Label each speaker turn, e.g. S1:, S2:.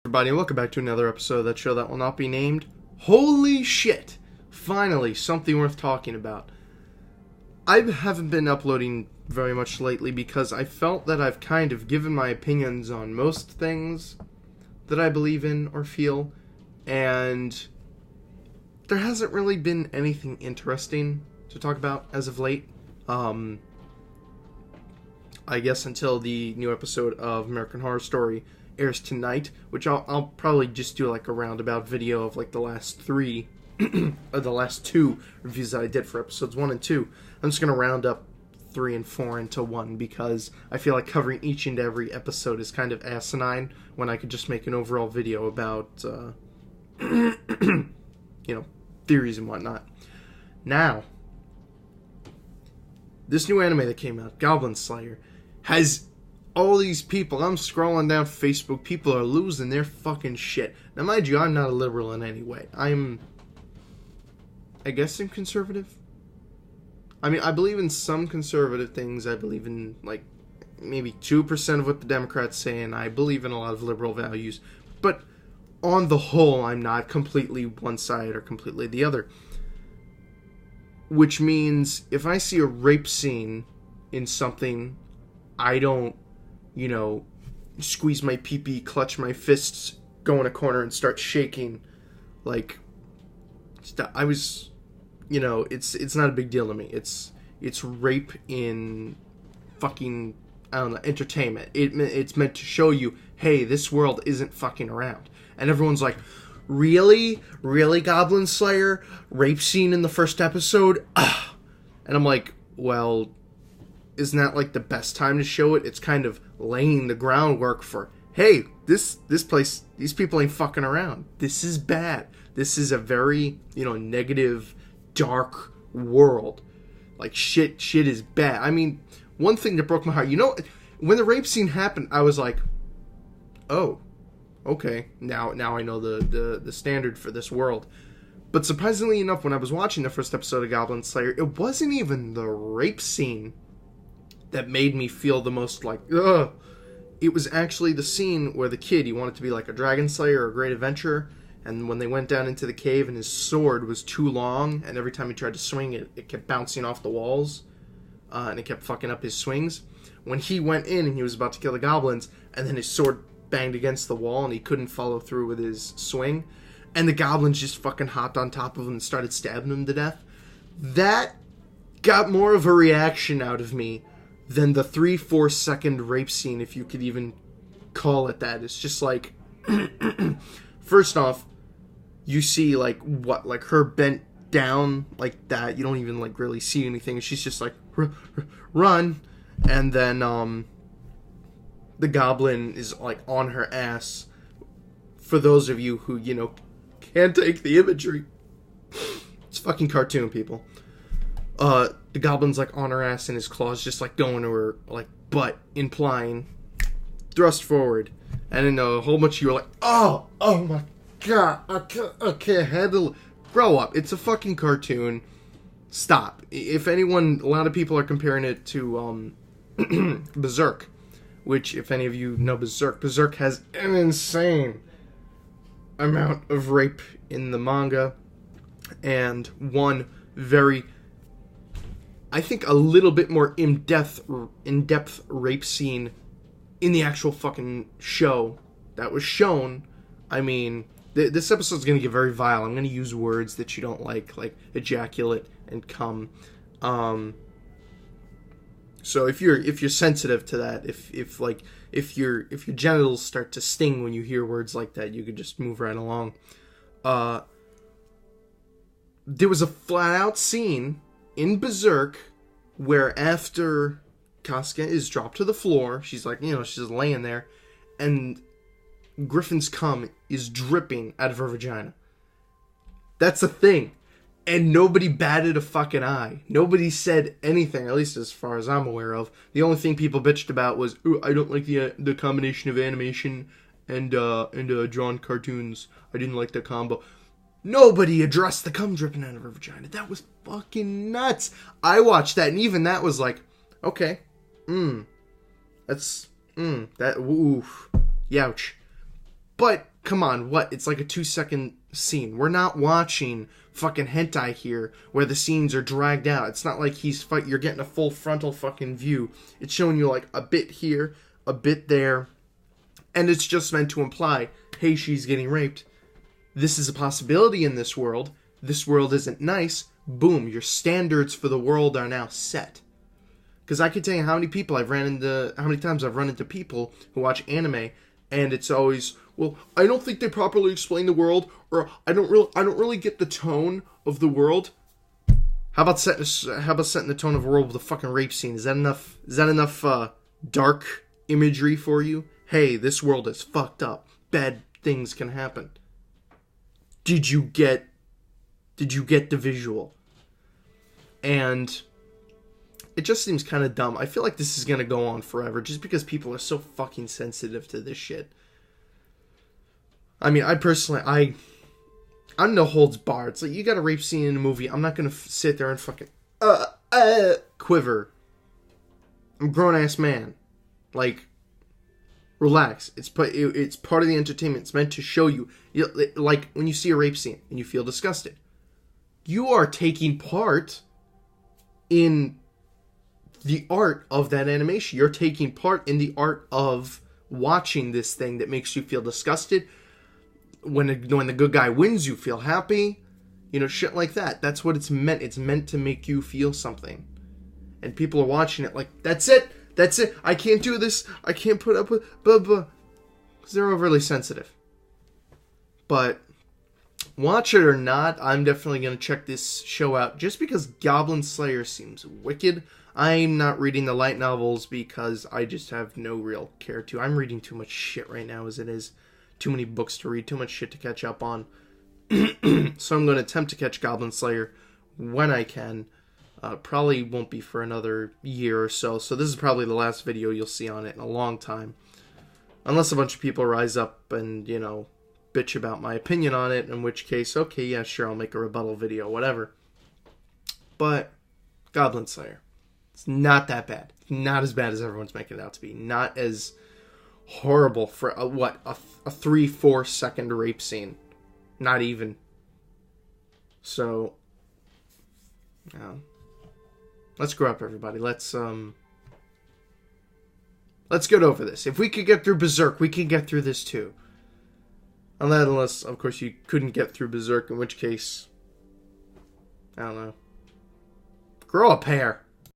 S1: Everybody, welcome back to another episode of that show that will not be named. Holy shit! Finally, something worth talking about. I haven't been uploading very much lately because I felt that I've kind of given my opinions on most things that I believe in or feel, and there hasn't really been anything interesting to talk about as of late. I guess until the new episode of American Horror Story airs tonight, which I'll probably just do like a roundabout video of like the last three, or the last two reviews that I did for episodes 1 and 2. I'm just going to round up 3 and 4 into one because I feel like covering each and every episode is kind of asinine when I could just make an overall video about, theories and whatnot. Now, this new anime that came out, Goblin Slayer, has all these people. I'm scrolling down Facebook. People are losing their fucking shit. Now, mind you, I'm not a liberal in any way. I guess I'm conservative. I mean, I believe in some conservative things. I believe in, like, maybe 2% of what the Democrats say, and I believe in a lot of liberal values. But on the whole, I'm not completely one side or completely the other. Which means, if I see a rape scene in something, I don't, squeeze my pee-pee, clutch my fists, go in a corner and start shaking. Like, I was, it's not a big deal to me. It's rape in fucking, I don't know, entertainment. It's meant to show you, hey, this world isn't fucking around. And everyone's like, really? Really, Goblin Slayer? Rape scene in the first episode? Ugh. And I'm like, well, isn't that like the best time to show it? It's kind of laying the groundwork for, hey, this place, these people ain't fucking around. This is bad. This is a very, negative, dark world. Like, shit is bad. I mean, one thing that broke my heart, when the rape scene happened, I was like, oh, okay, now I know the standard for this world. But surprisingly enough, when I was watching the first episode of Goblin Slayer, it wasn't even the rape scene that made me feel the most like, ugh. It was actually the scene where the kid, he wanted to be like a dragon slayer or a great adventurer, and when they went down into the cave and his sword was too long, and every time he tried to swing it, it kept bouncing off the walls, and it kept fucking up his swings. When he went in and he was about to kill the goblins, and then his sword banged against the wall and he couldn't follow through with his swing, and the goblins just fucking hopped on top of him and started stabbing him to death, that got more of a reaction out of me than the 3-4 second rape scene, if you could even call it that. It's just like, first off, you see like her bent down like that. You don't even like really see anything. She's just like, run. And then the goblin is like on her ass. For those of you who, can't take the imagery, it's fucking cartoon, people. The goblin's like on her ass and his claws just like going to her like butt, implying thrust forward. And then a whole bunch of you are like, oh my god, I can't handle it. Grow up. It's a fucking cartoon. Stop. If anyone, a lot of people are comparing it to Berserk, which, if any of you know Berserk has an insane amount of rape in the manga, and one very, I think, a little bit more in-depth rape scene in the actual fucking show that was shown. I mean, this episode's going to get very vile. I'm going to use words that you don't like ejaculate and cum. So if you're sensitive to that, if your genitals start to sting when you hear words like that, you could just move right along. There was a flat out scene in Berserk where after Casca is dropped to the floor, she's like, she's laying there, and Griffin's cum is dripping out of her vagina. That's a thing. And nobody batted a fucking eye. Nobody said anything, at least as far as I'm aware of. The only thing people bitched about was, I don't like the combination of animation and drawn cartoons. I didn't like the combo. Nobody addressed the cum dripping out of her vagina. That was fucking nuts. I watched that, and even that was like, okay, oof, youch. But come on, what? It's like a 2-second scene. We're not watching fucking hentai here where the scenes are dragged out. It's not like you're getting a full frontal fucking view. It's showing you like a bit here, a bit there, and it's just meant to imply, hey, she's getting raped. This is a possibility in this world. This world isn't nice. Boom, your standards for the world are now set. Because I can tell you how many times I've run into people who watch anime, and it's always, well, I don't think they properly explain the world, or I don't really get the tone of the world. How about setting the tone of the world with a fucking rape scene? Is that enough? Is that enough dark imagery for you? Hey, this world is fucked up. Bad things can happen. Did you get the visual? And it just seems kind of dumb. I feel like this is going to go on forever just because people are so fucking sensitive to this shit. I mean, I'm no holds barred. It's like, you got a rape scene in a movie. I'm not going to sit there and fucking quiver. I'm a grown-ass man. Like, relax. It's part of the entertainment. It's meant to show you. Like, when you see a rape scene and you feel disgusted, you are taking part in the art of that animation. You're taking part in the art of watching this thing that makes you feel disgusted. When the good guy wins, you feel happy. You know, shit like that. That's what it's meant. It's meant to make you feel something. And people are watching it like, that's it. That's it. I can't do this. I can't put up with blah blah. Because they're overly sensitive. But watch it or not, I'm definitely going to check this show out. Just because Goblin Slayer seems wicked. I'm not reading the light novels because I just have no real care to. I'm reading too much shit right now as it is. Too many books to read. Too much shit to catch up on. So I'm going to attempt to catch Goblin Slayer when I can. Probably won't be for another year or so. So this is probably the last video you'll see on it in a long time. Unless a bunch of people rise up and, you know, bitch about my opinion on it. In which case, okay, yeah, sure, I'll make a rebuttal video, whatever. But Goblin Slayer. It's not that bad. Not as bad as everyone's making it out to be. Not as horrible for a 3-4 second rape scene. Not even. So, let's grow up, everybody. Let's get over this. If we could get through Berserk, we can get through this too. Unless, of course, you couldn't get through Berserk, in which case, I don't know. Grow a pair.